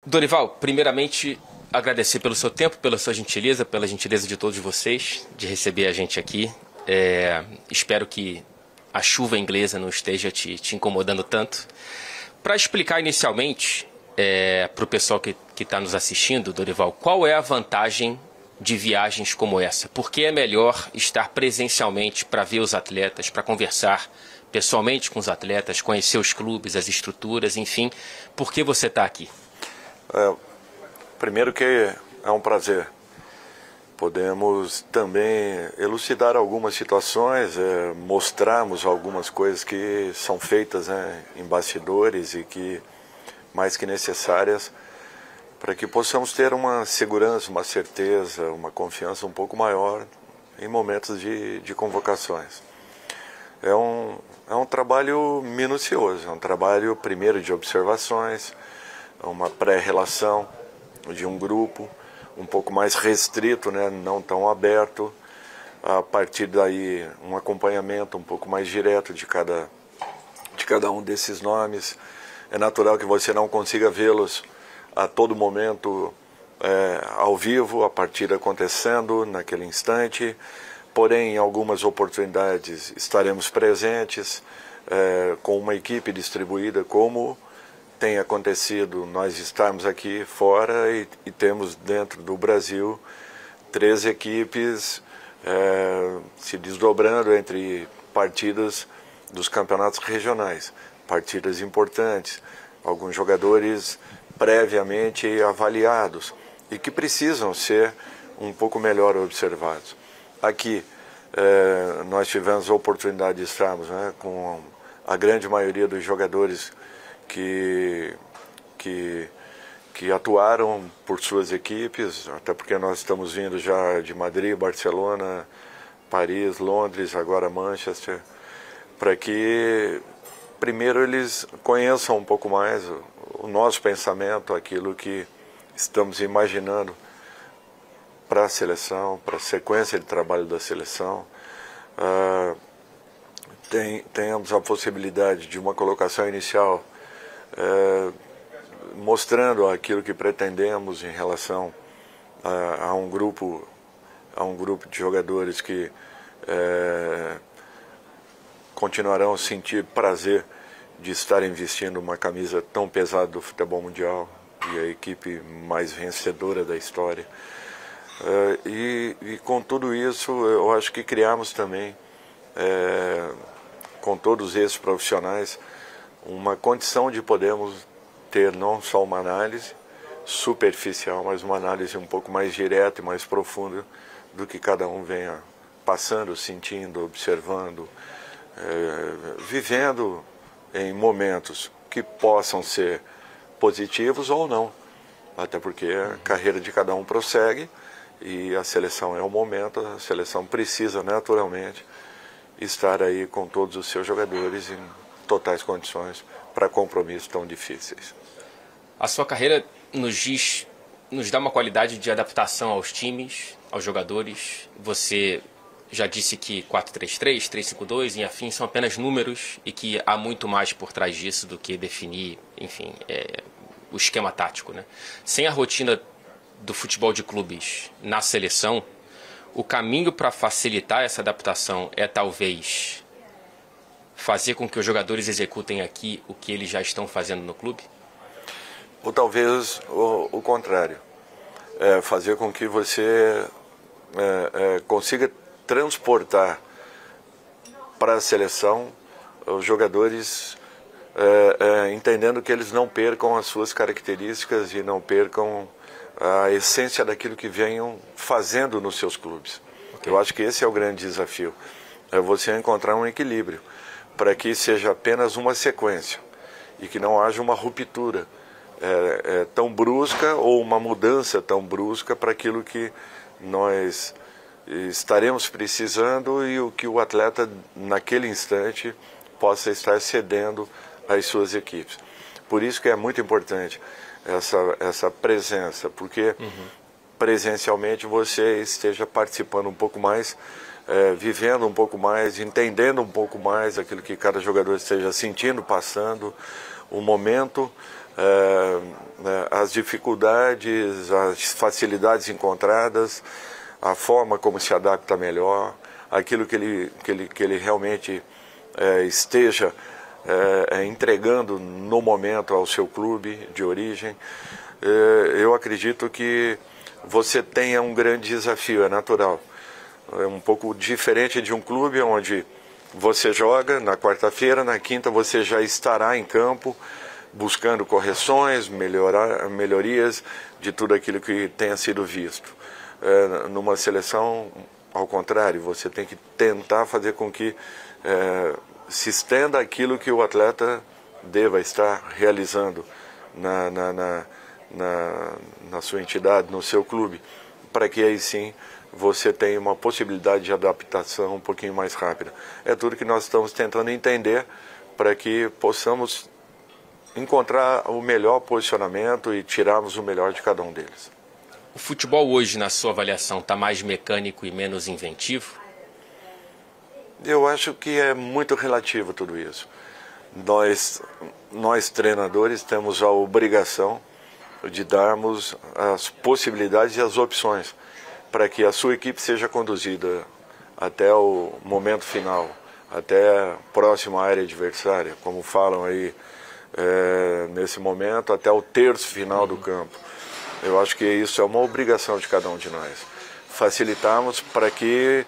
Dorival, primeiramente agradecer pelo seu tempo, pela sua gentileza, pela gentileza de todos vocês de receber a gente aqui. Espero que a chuva inglesa não esteja te incomodando tanto. Para explicar inicialmente para o pessoal que está nos assistindo, Dorival, qual é a vantagem de viagens como essa? Por que é melhor estar presencialmente para ver os atletas, para conversar pessoalmente com os atletas, conhecer os clubes, as estruturas, enfim, por que você está aqui? Primeiro que é um prazer. Podemos também elucidar algumas situações, mostrarmos algumas coisas que são feitas, né, em bastidores e que mais que necessárias para que possamos ter uma segurança, uma certeza, uma confiança um pouco maior em momentos de convocações. É um trabalho minucioso, é um trabalho primeiro de observações, uma pré-relação de um grupo um pouco mais restrito, né, não tão aberto. A partir daí, um acompanhamento um pouco mais direto de cada um desses nomes. É natural que você não consiga vê-los a todo momento ao vivo, a partida acontecendo naquele instante. Porém, em algumas oportunidades estaremos presentes com uma equipe distribuída, como tem acontecido nós estarmos aqui fora e temos dentro do Brasil 3 equipes se desdobrando entre partidas dos campeonatos regionais, partidas importantes, alguns jogadores previamente avaliados e que precisam ser um pouco melhor observados. Aqui nós tivemos a oportunidade de estarmos, né, com a grande maioria dos jogadores que atuaram por suas equipes, até porque nós estamos vindo já de Madrid, Barcelona, Paris, Londres, agora Manchester, para que primeiro eles conheçam um pouco mais o nosso pensamento, aquilo que estamos imaginando para a seleção, para a sequência de trabalho da seleção. Tenhamos a possibilidade de uma colocação inicial mostrando aquilo que pretendemos em relação a um grupo de jogadores que continuarão a sentir prazer de estarem vestindo uma camisa tão pesada do futebol mundial e a equipe mais vencedora da história. E com tudo isso, eu acho que criamos também, com todos esses profissionais, uma condição de podermos ter não só uma análise superficial, mas uma análise um pouco mais direta e mais profunda do que cada um venha passando, sentindo, observando, vivendo em momentos que possam ser positivos ou não, até porque a carreira de cada um prossegue e a seleção é o momento, a seleção precisa naturalmente estar aí com todos os seus jogadores em totais condições para compromissos tão difíceis. A sua carreira nos dá uma qualidade de adaptação aos times, aos jogadores. Você já disse que 4-3-3, 3-5-2 e afim são apenas números e que há muito mais por trás disso do que definir, enfim, o esquema tático, né? Sem a rotina do futebol de clubes na seleção, o caminho para facilitar essa adaptação é talvez fazer com que os jogadores executem aqui o que eles já estão fazendo no clube? Ou talvez o contrário, fazer com que você consiga transportar para a seleção os jogadores entendendo que eles não percam as suas características e não percam a essência daquilo que venham fazendo nos seus clubes. Okay. Eu acho que esse é o grande desafio, é você encontrar um equilíbrio para que seja apenas uma sequência e que não haja uma ruptura tão brusca ou uma mudança tão brusca para aquilo que nós estaremos precisando e o que o atleta naquele instante possa estar cedendo às suas equipes. Por isso que é muito importante essa presença, porque presencialmente você esteja participando um pouco mais, vivendo um pouco mais, entendendo um pouco mais aquilo que cada jogador esteja sentindo, passando, o momento, as dificuldades, as facilidades encontradas, a forma como se adapta melhor, aquilo que ele realmente esteja entregando no momento ao seu clube de origem. Eu acredito que você tenha um grande desafio, é natural. É um pouco diferente de um clube onde você joga na quarta-feira, na quinta você já estará em campo buscando correções, melhorias de tudo aquilo que tenha sido visto. Numa seleção, ao contrário, você tem que tentar fazer com que se estenda aquilo que o atleta deva estar realizando na sua entidade, no seu clube, para que aí sim você tenha uma possibilidade de adaptação um pouquinho mais rápida. É tudo que nós estamos tentando entender para que possamos encontrar o melhor posicionamento e tirarmos o melhor de cada um deles. O futebol hoje, na sua avaliação, está mais mecânico e menos inventivo? Eu acho que é muito relativo tudo isso. Nós treinadores temos a obrigação de darmos as possibilidades e as opções para que a sua equipe seja conduzida até o momento final, até próximo à área adversária, como falam aí nesse momento, até o terço final do campo. Eu acho que isso é uma obrigação de cada um de nós. Facilitarmos para que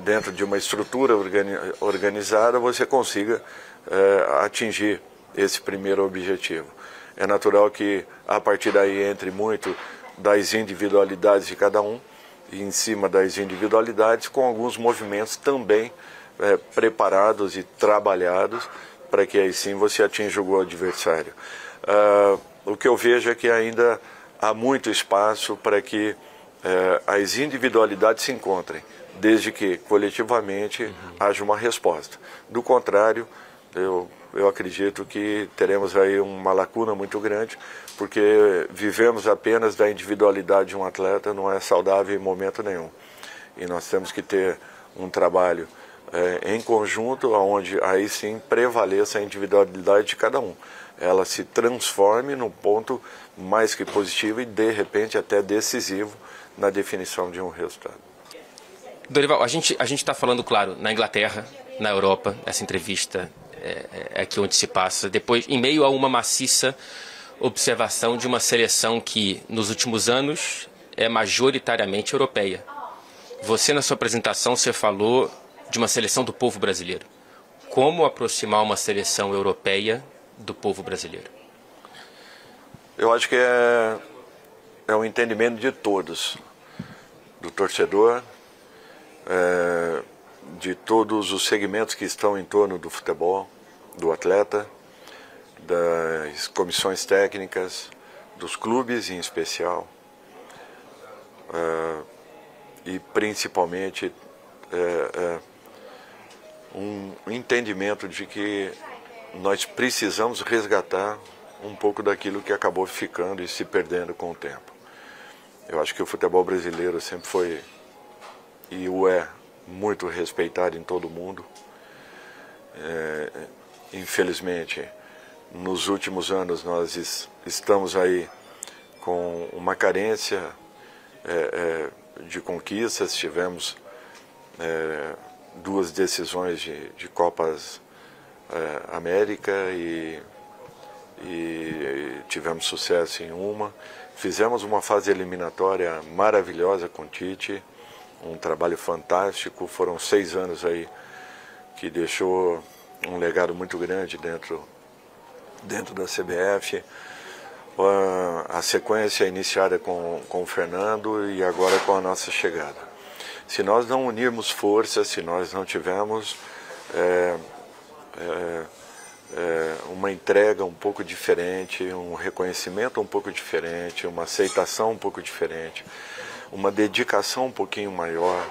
dentro de uma estrutura organizada você consiga atingir esse primeiro objetivo. É natural que a partir daí entre muito das individualidades de cada um e em cima das individualidades com alguns movimentos também preparados e trabalhados para que aí sim você atinja o gol adversário. O que eu vejo é que ainda há muito espaço para que as individualidades se encontrem, desde que coletivamente haja uma resposta. Do contrário, eu acredito que teremos aí uma lacuna muito grande, porque vivemos apenas da individualidade de um atleta, não é saudável em momento nenhum. E nós temos que ter um trabalho em conjunto, onde aí sim prevaleça a individualidade de cada um. Ela se transforme num ponto mais que positivo e, de repente, até decisivo na definição de um resultado. Dorival, a gente está falando, claro, na Inglaterra, na Europa, essa entrevista é aqui onde se passa, depois, em meio a uma maciça observação de uma seleção que, nos últimos anos, é majoritariamente europeia. Você, na sua apresentação, você falou de uma seleção do povo brasileiro. Como aproximar uma seleção europeia do povo brasileiro? Eu acho que é um entendimento de todos, do torcedor, de todos os segmentos que estão em torno do futebol, do atleta, das comissões técnicas, dos clubes em especial, e principalmente um entendimento de que nós precisamos resgatar um pouco daquilo que acabou ficando e se perdendo com o tempo. Eu acho que o futebol brasileiro sempre foi e o é muito respeitado em todo o mundo. Infelizmente, nos últimos anos nós estamos aí com uma carência de conquistas. Tivemos 2 decisões de Copas América e tivemos sucesso em uma. Fizemos uma fase eliminatória maravilhosa com o Tite, um trabalho fantástico. Foram 6 anos aí que deixou um legado muito grande dentro da CBF. A sequência iniciada com o Fernando e agora com a nossa chegada. Se nós não unirmos forças, se nós não tivermos uma entrega um pouco diferente, um reconhecimento um pouco diferente, uma aceitação um pouco diferente, uma dedicação um pouquinho maior,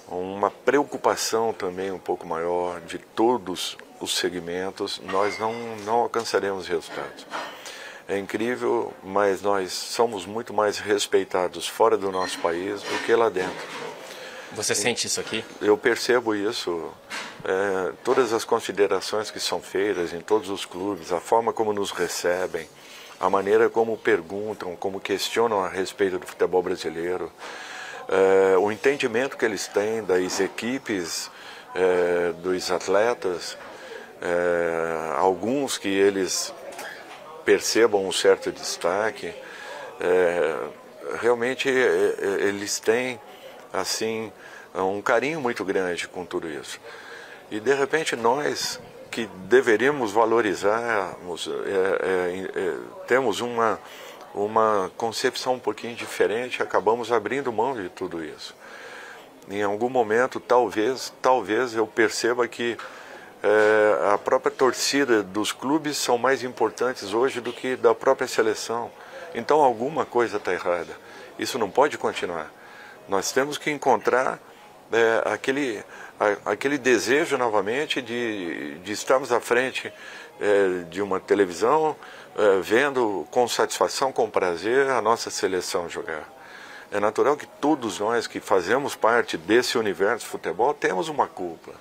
uma preocupação também um pouco maior de todos os segmentos, nós não alcançaremos resultados. É incrível, mas nós somos muito mais respeitados fora do nosso país do que lá dentro. Você sente isso aqui? Eu percebo isso todas as considerações que são feitas em todos os clubes, a forma como nos recebem, a maneira como perguntam, como questionam a respeito do futebol brasileiro, o entendimento que eles têm das equipes, dos atletas, alguns que eles percebam um certo destaque, realmente eles têm assim um carinho muito grande com tudo isso. E de repente nós que deveríamos valorizarmos, temos uma concepção um pouquinho diferente, acabamos abrindo mão de tudo isso. Em algum momento, talvez eu perceba que a própria torcida dos clubes são mais importantes hoje do que da própria seleção. Então alguma coisa está errada. Isso não pode continuar. Nós temos que encontrar aquele desejo novamente de estarmos à frente de uma televisão, vendo com satisfação, com prazer a nossa seleção jogar. É natural que todos nós que fazemos parte desse universo de futebol temos uma culpa.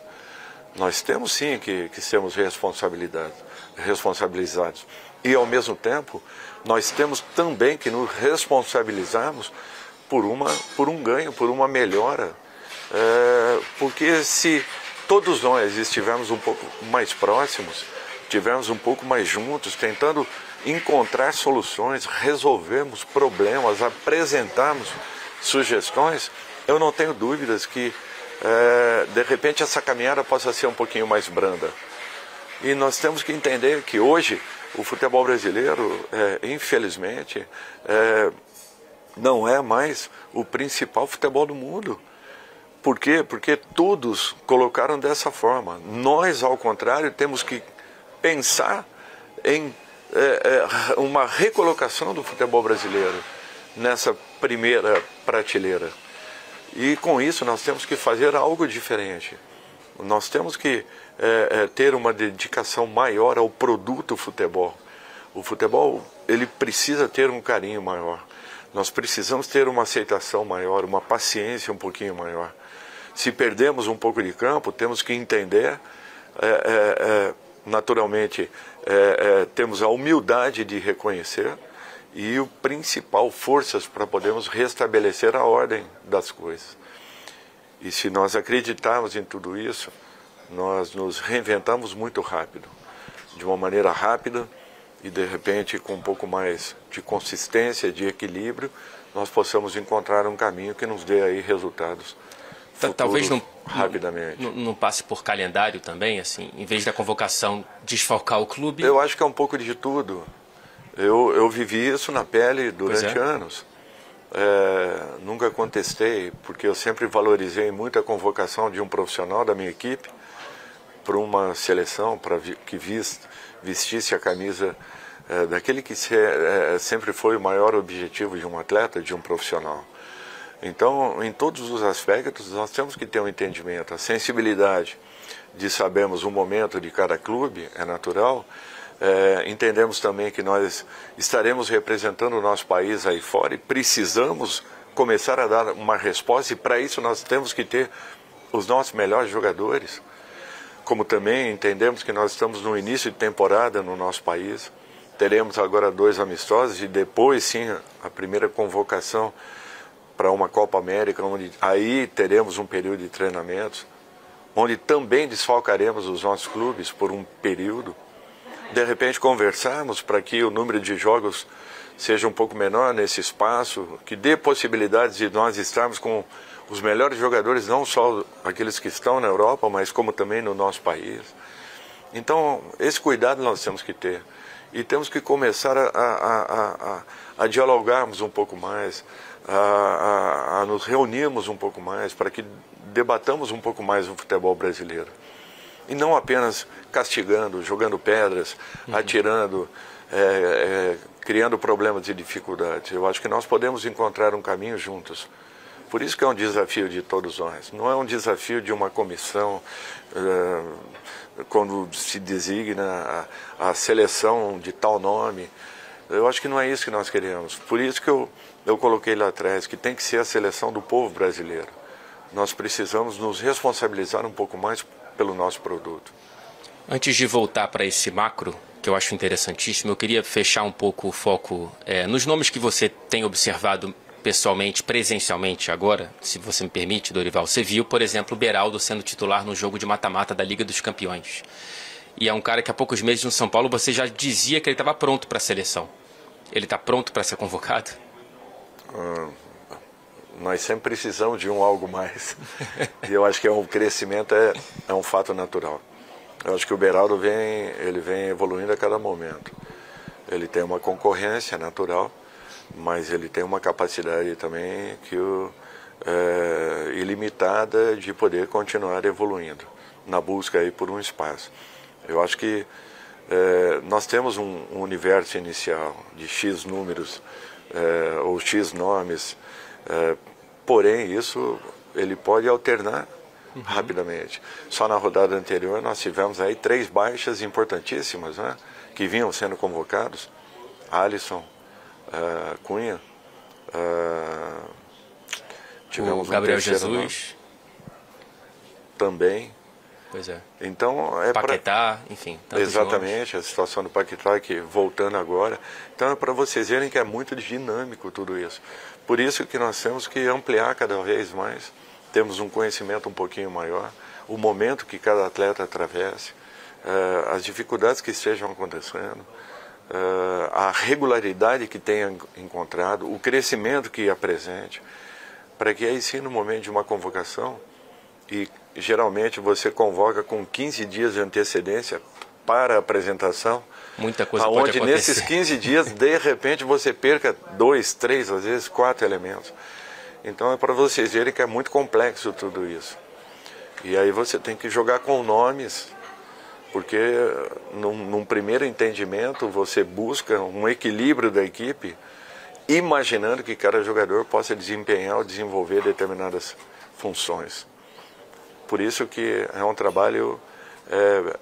Nós temos sim que sermos responsabilizados. E ao mesmo tempo, nós temos também que nos responsabilizarmos por um ganho, por uma melhora. Porque se todos nós estivermos um pouco mais próximos, estivermos um pouco mais juntos, tentando encontrar soluções, resolvermos problemas, apresentarmos sugestões, eu não tenho dúvidas que de repente essa caminhada possa ser um pouquinho mais branda. E nós temos que entender que hoje o futebol brasileiro, infelizmente, não é mais o principal futebol do mundo. Por quê? Porque todos colocaram dessa forma. Nós, ao contrário, temos que pensar em uma recolocação do futebol brasileiro nessa primeira prateleira. E com isso nós temos que fazer algo diferente. Nós temos que ter uma dedicação maior ao produto futebol. O futebol, ele precisa ter um carinho maior. Nós precisamos ter uma aceitação maior, uma paciência um pouquinho maior. Se perdemos um pouco de campo, temos que entender, naturalmente, temos a humildade de reconhecer e o principal, forças para podermos restabelecer a ordem das coisas. E se nós acreditarmos em tudo isso, nós nos reinventamos muito rápido, de uma maneira rápida e de repente com um pouco mais de consistência, de equilíbrio, nós possamos encontrar um caminho que nos dê aí resultados. Talvez rapidamente. Não passe por calendário também, assim, em vez da convocação desfalcar o clube? Eu acho que é um pouco de tudo. Eu vivi isso na pele durante anos. Nunca contestei, porque eu sempre valorizei muito a convocação de um profissional da minha equipe para uma seleção, para que vestisse a camisa daquele que sempre foi o maior objetivo de um atleta, de um profissional. Então, em todos os aspectos, nós temos que ter um entendimento, a sensibilidade de sabermos o momento de cada clube, é natural. Entendemos também que nós estaremos representando o nosso país aí fora e precisamos começar a dar uma resposta, e para isso nós temos que ter os nossos melhores jogadores. Como também entendemos que nós estamos no início de temporada no nosso país, teremos agora 2 amistosos e depois sim a primeira convocação para uma Copa América, onde aí teremos um período de treinamentos, onde também desfalcaremos os nossos clubes por um período. De repente conversarmos para que o número de jogos seja um pouco menor nesse espaço, que dê possibilidades de nós estarmos com os melhores jogadores, não só aqueles que estão na Europa, mas como também no nosso país. Então, esse cuidado nós temos que ter. E temos que começar a dialogarmos um pouco mais, a nos reunirmos um pouco mais, para que debatamos um pouco mais o futebol brasileiro. E não apenas castigando, jogando pedras, atirando, criando problemas e dificuldades. Eu acho que nós podemos encontrar um caminho juntos. Por isso que é um desafio de todos nós. Não é um desafio de uma comissão, quando se designa a seleção de tal nome. Eu acho que não é isso que nós queremos. Por isso que eu coloquei lá atrás, que tem que ser a seleção do povo brasileiro. Nós precisamos nos responsabilizar um pouco mais pelo nosso produto. Antes de voltar para esse macro, que eu acho interessantíssimo, eu queria fechar um pouco o foco nos nomes que você tem observado pessoalmente, presencialmente agora, se você me permite, Dorival. Você viu, por exemplo, o Beraldo sendo titular no jogo de mata-mata da Liga dos Campeões. E é um cara que há poucos meses no São Paulo você já dizia que ele estava pronto para a seleção. Ele está pronto para ser convocado? Nós sempre precisamos de algo mais. E eu acho que o crescimento é um fato natural. Eu acho que o Beraldo vem evoluindo a cada momento. Ele tem uma concorrência natural, mas ele tem uma capacidade também ilimitada de poder continuar evoluindo na busca aí por um espaço. Eu acho que nós temos um universo inicial de X números ou X nomes, porém isso ele pode alternar rapidamente. Só na rodada anterior nós tivemos aí 3 baixas importantíssimas, né, que vinham sendo convocados: Alisson, Cunha, tivemos o Gabriel um terceiro Jesus também. Pois é. Então, Paquetá, enfim. Exatamente, nomes. a situação do Paquetá que voltando agora. Então é para vocês verem que é muito dinâmico tudo isso. Por isso que nós temos que ampliar cada vez mais, temos um conhecimento um pouquinho maior, o momento que cada atleta atravesse, as dificuldades que estejam acontecendo, a regularidade que tenha encontrado, o crescimento que apresente, para que aí sim no momento de uma convocação, e geralmente você convoca com 15 dias de antecedência para a apresentação, muita coisa pode acontecer. Onde nesses 15 dias, de repente, você perca 2, 3, às vezes 4 elementos. Então é para vocês verem que é muito complexo tudo isso. E aí você tem que jogar com nomes, porque num primeiro entendimento você busca um equilíbrio da equipe, imaginando que cada jogador possa desempenhar ou desenvolver determinadas funções. Por isso que é um trabalho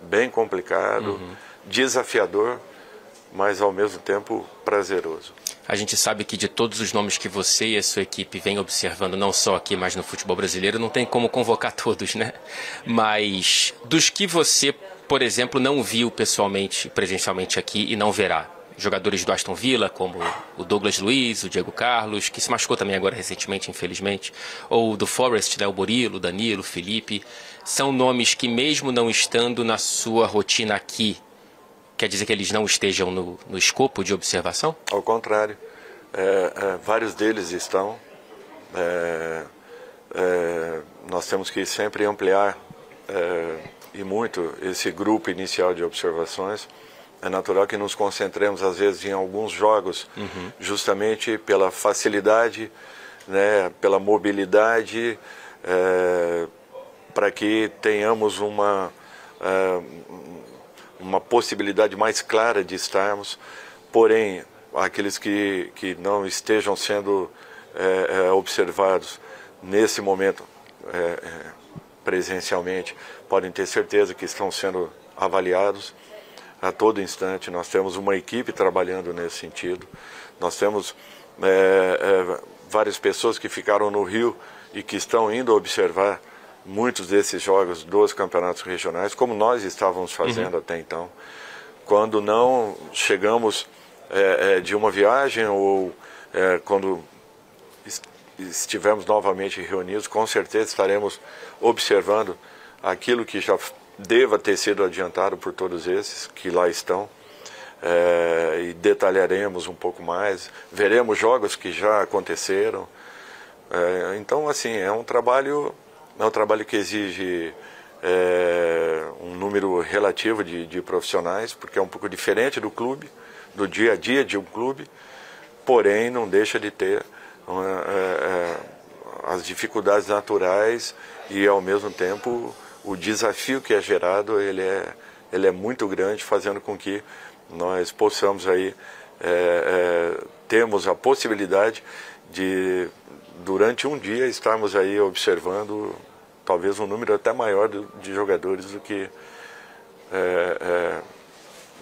bem complicado, desafiador, mas ao mesmo tempo prazeroso. A gente sabe que de todos os nomes que você e a sua equipe vem observando, não só aqui, mas no futebol brasileiro, não tem como convocar todos, né? Mas dos que você, por exemplo, não viu pessoalmente, presencialmente aqui e não verá, jogadores do Aston Villa, como o Douglas Luiz, o Diego Carlos, que se machucou também agora recentemente, infelizmente, ou do Forest, né, o Murilo, o Danilo, o Felipe, são nomes que mesmo não estando na sua rotina aqui, quer dizer que eles não estejam no escopo de observação? Ao contrário, vários deles estão. Nós temos que sempre ampliar e muito esse grupo inicial de observações. É natural que nos concentremos, às vezes, em alguns jogos, justamente pela facilidade, né, pela mobilidade, para que tenhamos uma possibilidade mais clara de estarmos. Porém, aqueles que não estejam sendo observados nesse momento presencialmente, podem ter certeza que estão sendo avaliados a todo instante. Nós temos uma equipe trabalhando nesse sentido. Nós temos várias pessoas que ficaram no Rio e que estão indo observar muitos desses jogos dos campeonatos regionais, como nós estávamos fazendo até então. Quando não chegamos de uma viagem ou quando estivermos novamente reunidos, com certeza estaremos observando aquilo que já deva ter sido adiantado por todos esses que lá estão, e detalharemos um pouco mais, veremos jogos que já aconteceram. Então, assim, é um trabalho que exige um número relativo de profissionais, porque é um pouco diferente do clube, do dia a dia de um clube, porém não deixa de ter as dificuldades naturais e, ao mesmo tempo, o desafio que é gerado, ele é muito grande, fazendo com que nós possamos aí termos a possibilidade de, durante um dia, estarmos aí observando talvez um número até maior de jogadores do que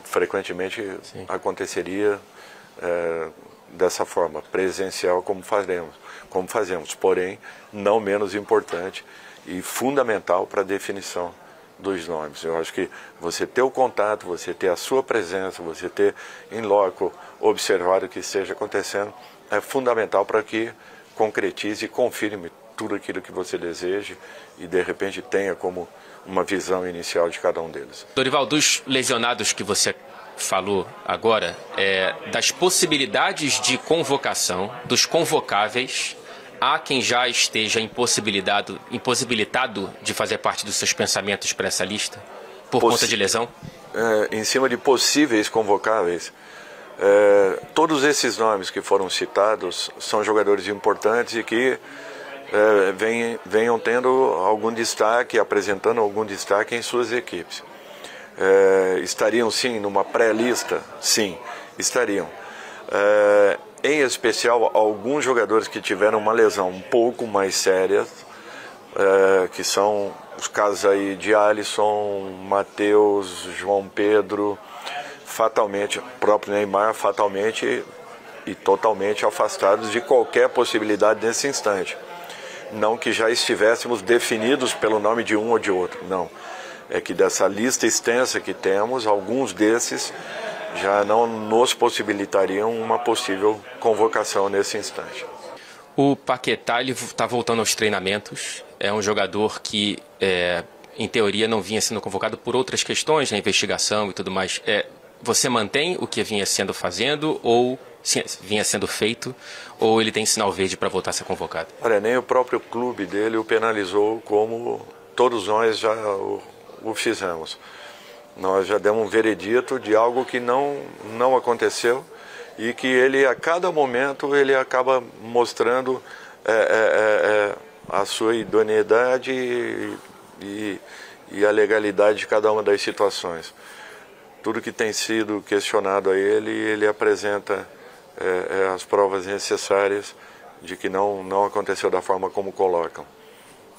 frequentemente aconteceria dessa forma, presencial, como fazemos, porém, não menos importante e fundamental para a definição dos nomes. Eu acho que você ter o contato, você ter a sua presença, você ter em loco, observar o que esteja acontecendo, é fundamental para que concretize e confirme tudo aquilo que você deseja e de repente tenha como uma visão inicial de cada um deles. Dorival, dos lesionados que você falou agora, das possibilidades de convocação, dos convocáveis, há quem já esteja impossibilitado de fazer parte dos seus pensamentos para essa lista, por conta de lesão? Em cima de possíveis convocáveis, todos esses nomes que foram citados são jogadores importantes e que venham tendo algum destaque, apresentando algum destaque em suas equipes. Estariam sim numa pré-lista? Sim, estariam. Em especial, alguns jogadores que tiveram uma lesão um pouco mais séria, que são os casos aí de Alisson, Matheus, João Pedro, fatalmente, o próprio Neymar, fatalmente e totalmente afastados de qualquer possibilidade nesse instante. Não que já estivéssemos definidos pelo nome de um ou de outro, não. É que dessa lista extensa que temos, alguns desses já não nos possibilitariam uma possível convocação nesse instante. O Paquetá está voltando aos treinamentos. É um jogador que, em teoria, não vinha sendo convocado por outras questões, a investigação e tudo mais. Você mantém o que vinha sendo vinha sendo feito, ou ele tem sinal verde para voltar a ser convocado? Olha, nem o próprio clube dele o penalizou como todos nós já o fizemos. Nós já demos um veredito de algo que não aconteceu e que ele, a cada momento, ele acaba mostrando a sua idoneidade e a legalidade de cada uma das situações. Tudo que tem sido questionado a ele apresenta as provas necessárias de que não aconteceu da forma como colocam.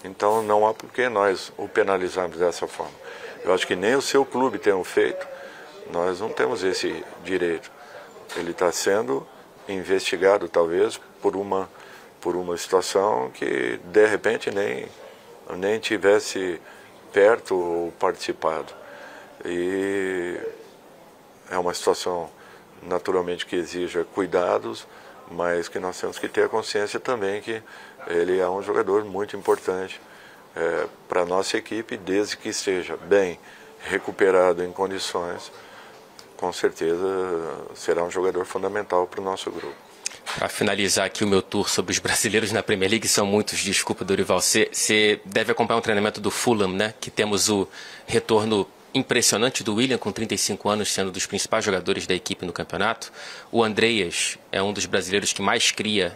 Então não há por que nós o penalizarmos dessa forma. Eu acho que nem o seu clube tem feito, nós não temos esse direito. Ele está sendo investigado talvez por uma situação que de repente nem tivesse perto ou participado. E é uma situação naturalmente que exija cuidados, mas que nós temos que ter a consciência também que ele é um jogador muito importante para a nossa equipe, desde que esteja bem recuperado em condições, com certeza será um jogador fundamental para o nosso grupo. Para finalizar aqui o meu tour sobre os brasileiros na Premier League, são muitos, desculpa, Dorival, você deve acompanhar um treinamento do Fulham, né? Que temos o retorno impressionante do Willian, com 35 anos, sendo um dos principais jogadores da equipe no campeonato. O Andreas é um dos brasileiros que mais cria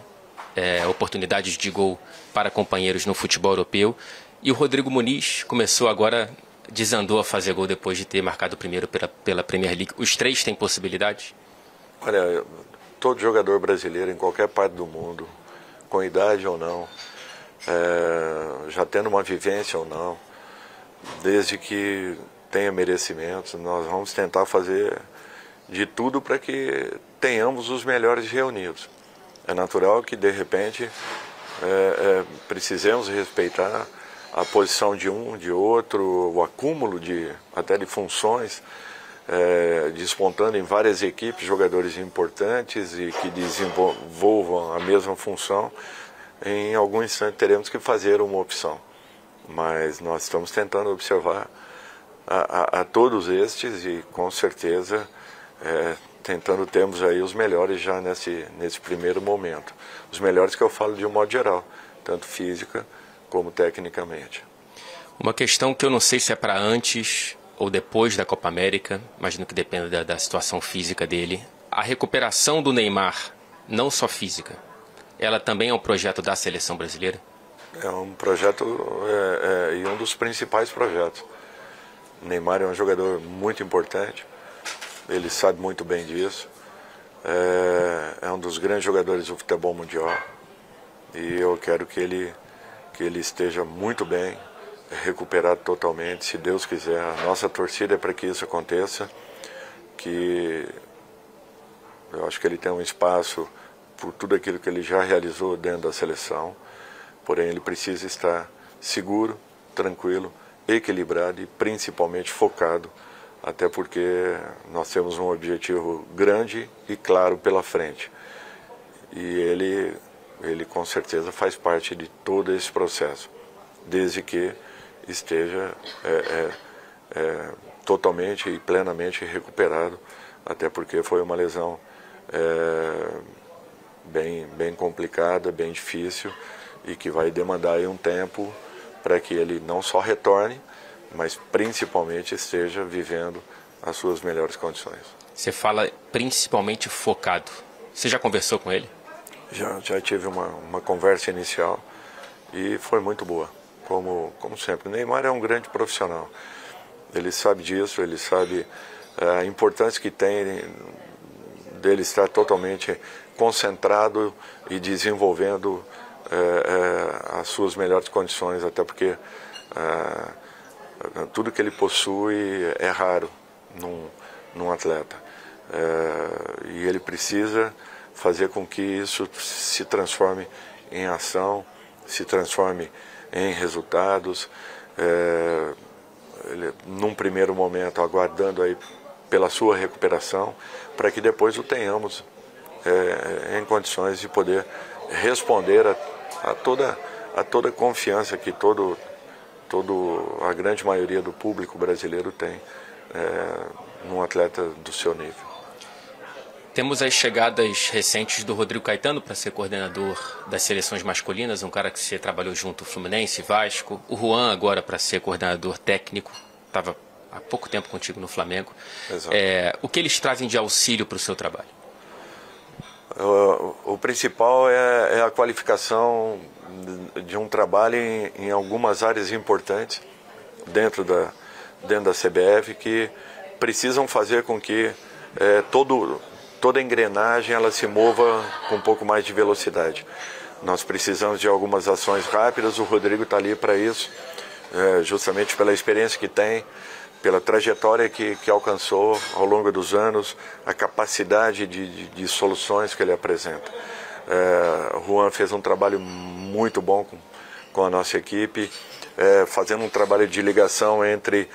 oportunidades de gol para companheiros no futebol europeu. E o Rodrigo Muniz começou agora, desandou a fazer gol depois de ter marcado o primeiro pela Premier League. Os três têm possibilidade? Olha, todo jogador brasileiro em qualquer parte do mundo, com idade ou não, já tendo uma vivência ou não, desde que tenha merecimentos, nós vamos tentar fazer de tudo para que tenhamos os melhores reunidos. É natural que, de repente, precisemos respeitar a posição de um, de outro, o acúmulo até de funções, despontando em várias equipes jogadores importantes e que desenvolvam a mesma função. Em algum instante teremos que fazer uma opção, mas nós estamos tentando observar a todos estes e com certeza tentando termos aí os melhores já nesse primeiro momento. Os melhores que eu falo de um modo geral, tanto física como tecnicamente. Uma questão que eu não sei se é para antes ou depois da Copa América, imagino que dependa da situação física dele. A recuperação do Neymar, não só física, ela também é um projeto da seleção brasileira? É um projeto e um dos principais projetos. O Neymar é um jogador muito importante, ele sabe muito bem disso. É um dos grandes jogadores do futebol mundial e eu quero que ele esteja muito bem, recuperado totalmente, se Deus quiser. A nossa torcida é para que isso aconteça, que eu acho que ele tem um espaço por tudo aquilo que ele já realizou dentro da seleção, porém ele precisa estar seguro, tranquilo equilibrado e principalmente focado, até porque nós temos um objetivo grande e claro pela frente. E ele com certeza faz parte de todo esse processo, desde que esteja totalmente e plenamente recuperado, até porque foi uma lesão bem complicada, bem difícil, e que vai demandar aí um tempo para que ele não só retorne, mas principalmente esteja vivendo as suas melhores condições. Você fala principalmente focado. Você já conversou com ele? Já tive uma conversa inicial e foi muito boa, como sempre. O Neymar é um grande profissional. Ele sabe disso, ele sabe a importância que tem dele estar totalmente concentrado e desenvolvendo as suas melhores condições, até porque tudo que ele possui é raro num atleta. E ele precisa fazer com que isso se transforme em ação, se transforme em resultados, ele, num primeiro momento aguardando aí pela sua recuperação, para que depois o tenhamos em condições de poder responder a toda a confiança que a grande maioria do público brasileiro tem num atleta do seu nível. Temos as chegadas recentes do Rodrigo Caetano para ser coordenador das seleções masculinas, um cara que você trabalhou junto ao Fluminense, Vasco. O Juan agora para ser coordenador técnico, estava há pouco tempo contigo no Flamengo. O que eles trazem de auxílio para o seu trabalho? O principal é a qualificação de um trabalho em algumas áreas importantes dentro da CBF que precisam fazer com que toda a engrenagem ela se mova com um pouco mais de velocidade. Nós precisamos de algumas ações rápidas, o Rodrigo está ali para isso, justamente pela experiência que tem, pela trajetória que alcançou ao longo dos anos, a capacidade de soluções que ele apresenta. O Juan fez um trabalho muito bom com a nossa equipe, fazendo um trabalho de ligação entre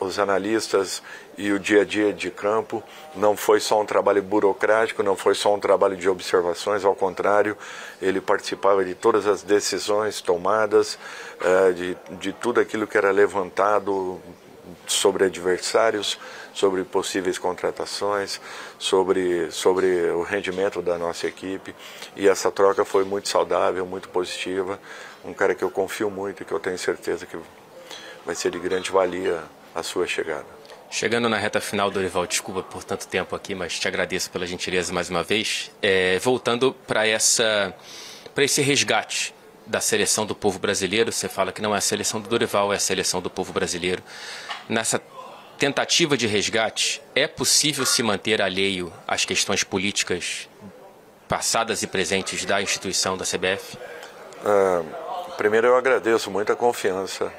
os analistas e o dia a dia de campo. Não foi só um trabalho burocrático, não foi só um trabalho de observações, ao contrário, ele participava de todas as decisões tomadas, de tudo aquilo que era levantado sobre adversários, sobre possíveis contratações, sobre o rendimento da nossa equipe. E essa troca foi muito saudável, muito positiva. Um cara que eu confio muito e que eu tenho certeza que vai ser de grande valia a sua chegada. Chegando na reta final, Dorival, desculpa por tanto tempo aqui, mas te agradeço pela gentileza mais uma vez. Voltando para esse resgate da seleção do povo brasileiro, você fala que não é a seleção do Dorival, é a seleção do povo brasileiro. Nessa tentativa de resgate, é possível se manter alheio às questões políticas passadas e presentes da instituição da CBF? Primeiro, eu agradeço muito a confiança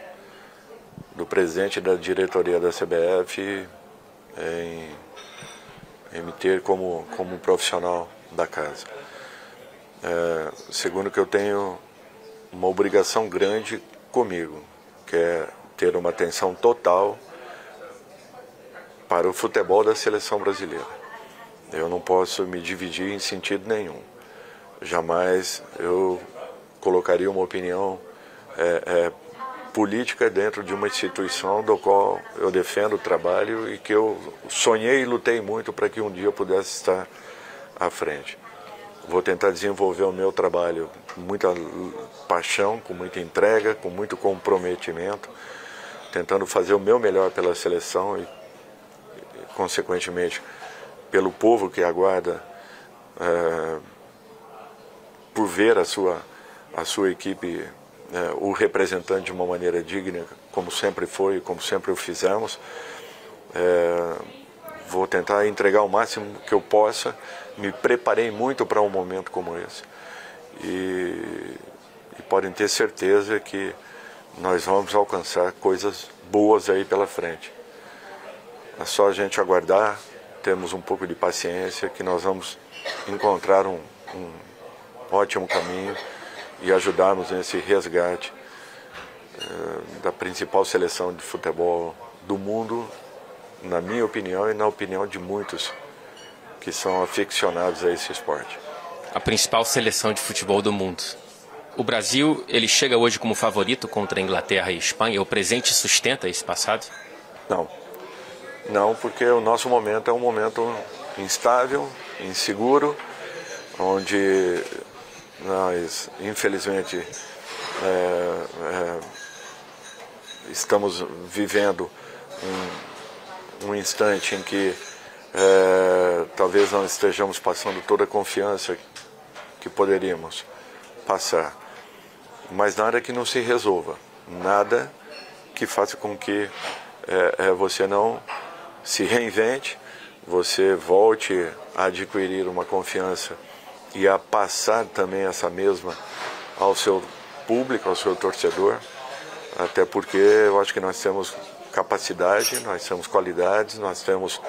do presidente da diretoria da CBF em me ter como profissional da casa. Segundo, que eu tenho uma obrigação grande comigo, que é ter uma atenção total para o futebol da seleção brasileira. Eu não posso me dividir em sentido nenhum. Jamais eu colocaria uma opinião política dentro de uma instituição do qual eu defendo o trabalho e que eu sonhei e lutei muito para que um dia eu pudesse estar à frente. Vou tentar desenvolver o meu trabalho com muita paixão, com muita entrega, com muito comprometimento, tentando fazer o meu melhor pela seleção e consequentemente, pelo povo que aguarda por ver a sua equipe o representante de uma maneira digna, como sempre foi, como sempre o fizemos. Vou tentar entregar o máximo que eu possa. Me preparei muito para um momento como esse. E podem ter certeza que nós vamos alcançar coisas boas aí pela frente. É só a gente aguardar, temos um pouco de paciência, que nós vamos encontrar um ótimo caminho e ajudarmos nesse resgate da principal seleção de futebol do mundo, na minha opinião e na opinião de muitos que são aficionados a esse esporte. A principal seleção de futebol do mundo. O Brasil, ele chega hoje como favorito contra a Inglaterra e Espanha? O presente sustenta esse passado? Não. Não, porque o nosso momento é um momento instável, inseguro, onde nós, infelizmente, estamos vivendo um instante em que talvez não estejamos passando toda a confiança que poderíamos passar. Mas nada que não se resolva, nada que faça com que você não se reinvente, você volte a adquirir uma confiança e a passar também essa mesma ao seu público, ao seu torcedor, até porque eu acho que nós temos capacidade, nós temos qualidades, nós temos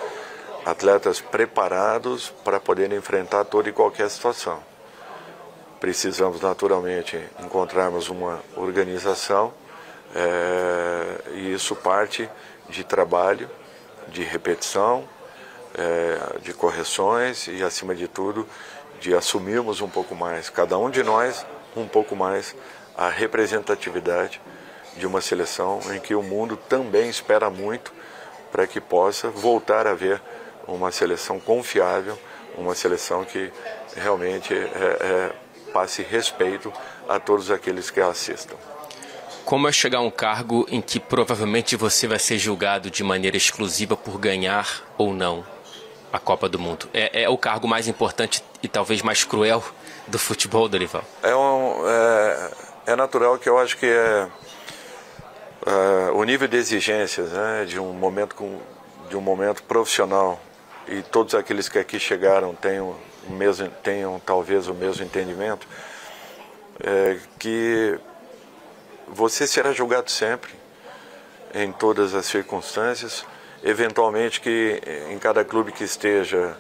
atletas preparados para poder enfrentar toda e qualquer situação. Precisamos naturalmente encontrarmos uma organização e isso parte de trabalho, de repetição, de correções e, acima de tudo, de assumirmos um pouco mais, cada um de nós, um pouco mais, a representatividade de uma seleção em que o mundo também espera muito para que possa voltar a ver uma seleção confiável, uma seleção que realmente passe respeito a todos aqueles que a assistam. Como é chegar a um cargo em que provavelmente você vai ser julgado de maneira exclusiva por ganhar ou não a Copa do Mundo? É o cargo mais importante e talvez mais cruel do futebol, Dorival? É natural que eu acho que o nível de exigências, né, de um momento profissional, e todos aqueles que aqui chegaram tenham talvez o mesmo entendimento, que você será julgado sempre, em todas as circunstâncias, eventualmente que em cada clube que esteja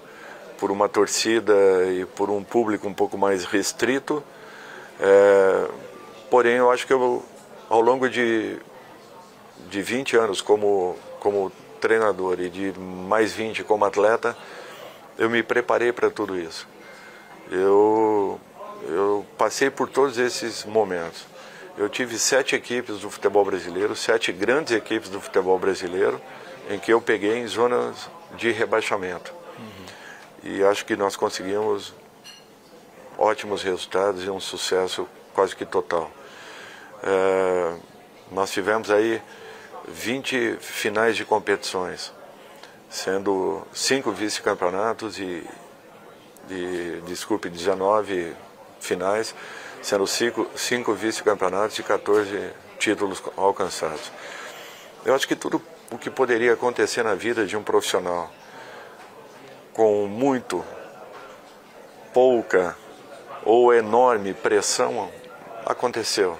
por uma torcida e por um público um pouco mais restrito, porém eu acho que ao longo de 20 anos como treinador e de mais 20 como atleta, eu me preparei para tudo isso. Eu passei por todos esses momentos. Eu tive 7 equipes do futebol brasileiro, 7 grandes equipes do futebol brasileiro, em que eu peguei em zonas de rebaixamento. E acho que nós conseguimos ótimos resultados e um sucesso quase que total. Nós tivemos aí 20 finais de competições, sendo 5 vice-campeonatos e 19 finais, sendo 5 vice-campeonatos e 14 títulos alcançados. Eu acho que tudo o que poderia acontecer na vida de um profissional com muito, pouca ou enorme pressão aconteceu.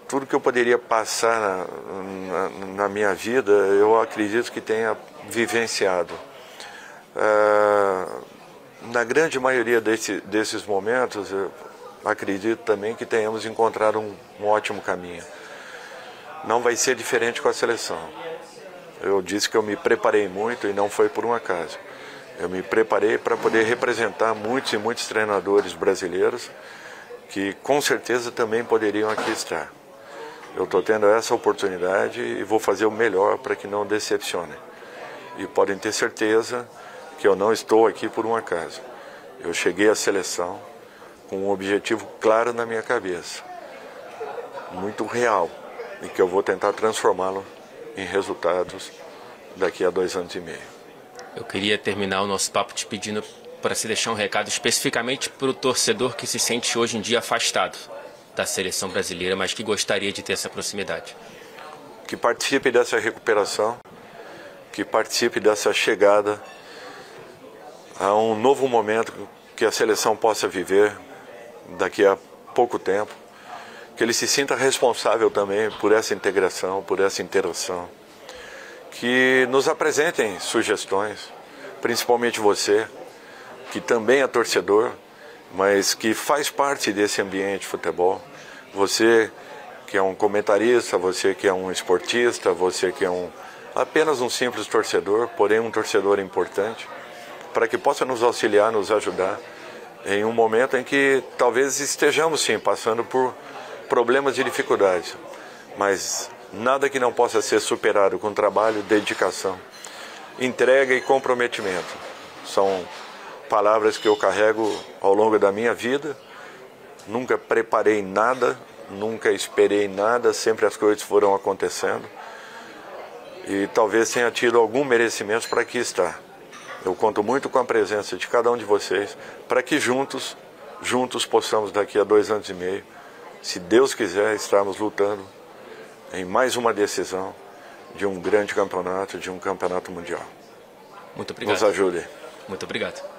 Tudo que eu poderia passar na minha vida, eu acredito que tenha vivenciado. Na grande maioria desses momentos, eu acredito também que tenhamos encontrado um ótimo caminho. Não vai ser diferente com a seleção. Eu disse que eu me preparei muito e não foi por um acaso. Eu me preparei para poder representar muitos e muitos treinadores brasileiros que com certeza também poderiam aqui estar. Eu estou tendo essa oportunidade e vou fazer o melhor para que não decepcionem. E podem ter certeza que eu não estou aqui por um acaso. Eu cheguei à seleção com um objetivo claro na minha cabeça, muito real, e que eu vou tentar transformá-lo em resultados daqui a 2 anos e meio. Eu queria terminar o nosso papo te pedindo para se deixar um recado especificamente para o torcedor que se sente hoje em dia afastado da seleção brasileira, mas que gostaria de ter essa proximidade. Que participe dessa recuperação, que participe dessa chegada a um novo momento que a seleção possa viver daqui a pouco tempo, que ele se sinta responsável também por essa integração, por essa interação, que nos apresentem sugestões, principalmente você, que também é torcedor, mas que faz parte desse ambiente de futebol, você que é um comentarista, você que é um esportista, você que é apenas um simples torcedor, porém um torcedor importante, para que possa nos auxiliar, nos ajudar em um momento em que talvez estejamos sim passando por problemas e dificuldades, mas nada que não possa ser superado com trabalho, dedicação, entrega e comprometimento. São palavras que eu carrego ao longo da minha vida. Nunca preparei nada, nunca esperei nada, sempre as coisas foram acontecendo. E talvez tenha tido algum merecimento para aqui estar. Eu conto muito com a presença de cada um de vocês, para que juntos possamos daqui a 2 anos e meio, se Deus quiser, estarmos lutando em mais uma decisão de um grande campeonato, de um campeonato mundial. Muito obrigado. Nos ajude. Muito obrigado.